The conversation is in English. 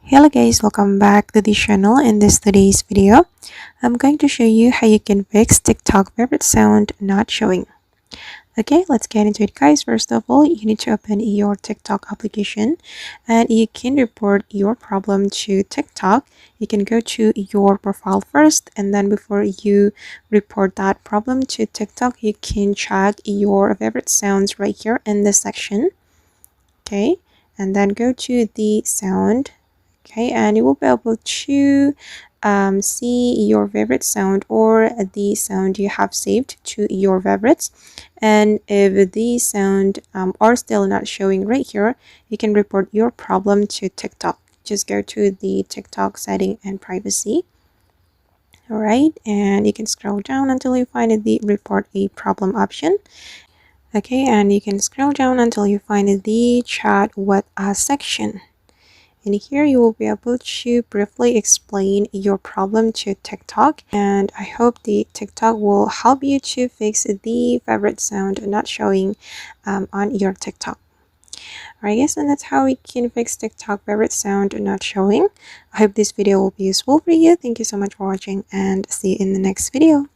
Hello guys, welcome back to the channel. In today's video, I'm going to show you how you can fix TikTok favorite sound not showing. Okay, let's get into it guys. First of all, you need to open your TikTok application and you can report your problem to TikTok. You can go to your profile first, and then before you report that problem to TikTok, you can check your favorite sounds right here in this section. Okay, and then go to the sound. Okay, and you will be able to see your favorite sound or the sound you have saved to your favorites. And if the sound are still not showing right here, you can report your problem to TikTok. Just go to the TikTok setting and privacy. All right, and you can scroll down until you find the report a problem option. Okay, and you can scroll down until you find the chat with us section. And here you will be able to briefly explain your problem to TikTok, and I hope the TikTok will help you to fix the favorite sound not showing on your TikTok. Alright guys, and that's how we can fix TikTok favorite sound not showing. I hope this video will be useful for you. Thank you so much for watching and see you in the next video.